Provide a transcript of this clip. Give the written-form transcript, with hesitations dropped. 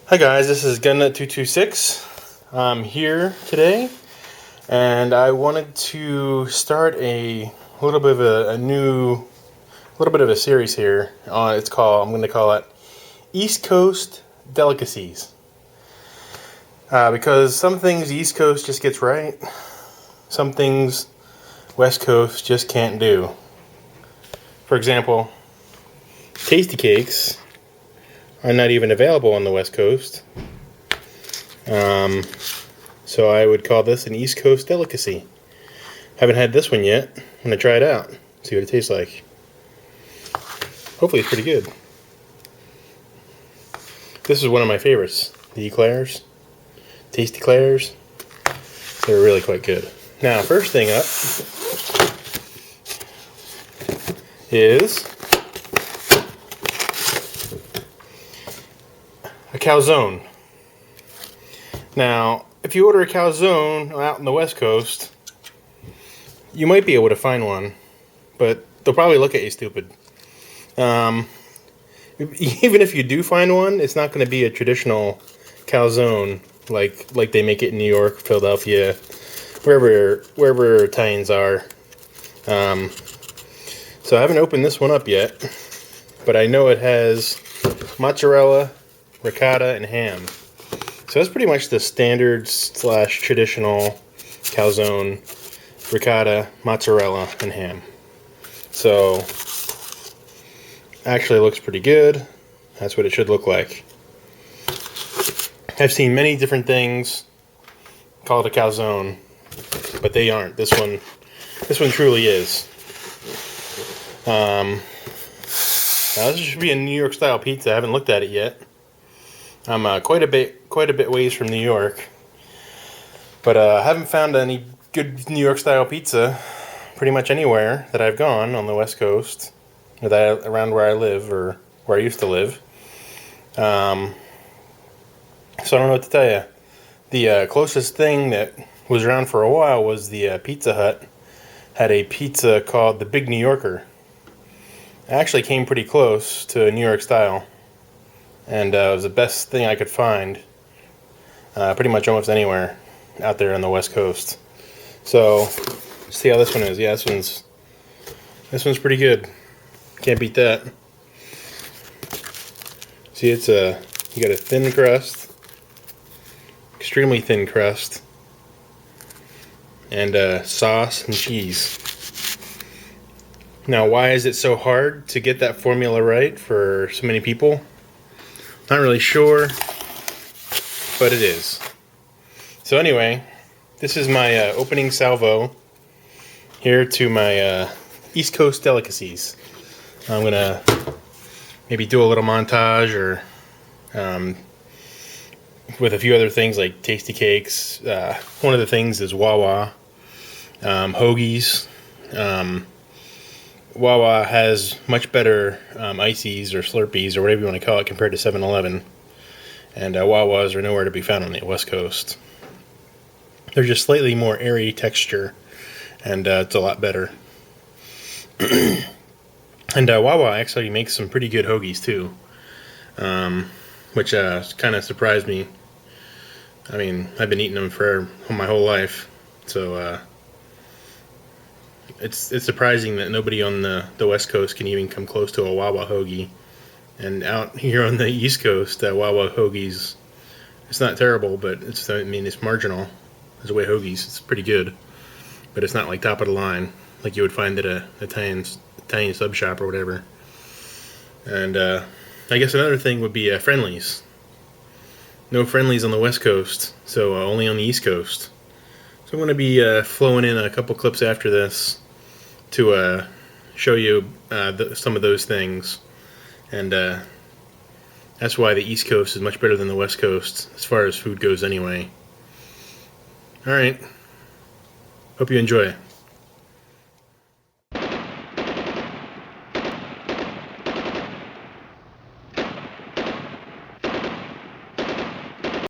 Hi guys, this is GunNut226. I'm here today, and I wanted to start a little bit of a series here. I'm going to call it East Coast Delicacies, because some things the East Coast just gets right, some things West Coast just can't do. For example, Tasty Cakes are not even available on the West Coast. So I would call this an East Coast delicacy. Haven't had this one yet. I'm going to try it out, see what it tastes like. Hopefully it's pretty good. This is one of my favorites. The Eclairs. Tasty Eclairs. They're really quite good. Now, first thing up is a calzone. Now, if you order a calzone out on the West Coast, you might be able to find one, but they'll probably look at you stupid. Even if you do find one, it's not going to be a traditional calzone like they make it in New York, Philadelphia, wherever Italians are. So I haven't opened this one up yet, but I know it has mozzarella, ricotta, and ham. So that's pretty much the standard / traditional calzone: ricotta, mozzarella, and ham. So actually looks pretty good. That's what it should look like. I've seen many different things called a calzone, but they aren't. This one truly is. Now this should be a New York style pizza. I haven't looked at it yet. I'm quite a bit ways from New York, but I haven't found any good New York style pizza pretty much anywhere that I've gone on the West Coast, or around where I live or where I used to live. So I don't know what to tell you. The closest thing that was around for a while was the Pizza Hut had a pizza called the Big New Yorker. It actually came pretty close to a New York style. And it was the best thing I could find pretty much almost anywhere out there on the West Coast. So, let's see how this one is. Yeah, this one's pretty good. Can't beat that. See, you got a thin crust, extremely thin crust, and sauce and cheese. Now, why is it so hard to get that formula right for so many people? Not really sure, but it is. So anyway, this is my opening salvo here to my East Coast delicacies. I'm going to maybe do a little montage or with a few other things like Tasty Cakes. One of the things is Wawa. Hoagies. Wawa has much better ices or Slurpees or whatever you want to call it compared to 7-Eleven. And Wawas are nowhere to be found on the West Coast. They're just slightly more airy texture, and it's a lot better. And Wawa actually makes some pretty good hoagies too, which kind of surprised me. I mean, I've been eating them for my whole life, so it's surprising that nobody on the West Coast can even come close to a Wawa hoagie. And out here on the East Coast, Wawa hoagies, it's not terrible, but it's marginal. As a way hoagies, it's pretty good, but it's not like top of the line like you would find at a Italian sub shop or whatever. And I guess another thing would be Friendlies. No Friendlies on the West Coast, so only on the East Coast. So I'm going to be flowing in a couple clips after this to show you some of those things. And that's why the East Coast is much better than the West Coast as far as food goes anyway. Alright. Hope you enjoy.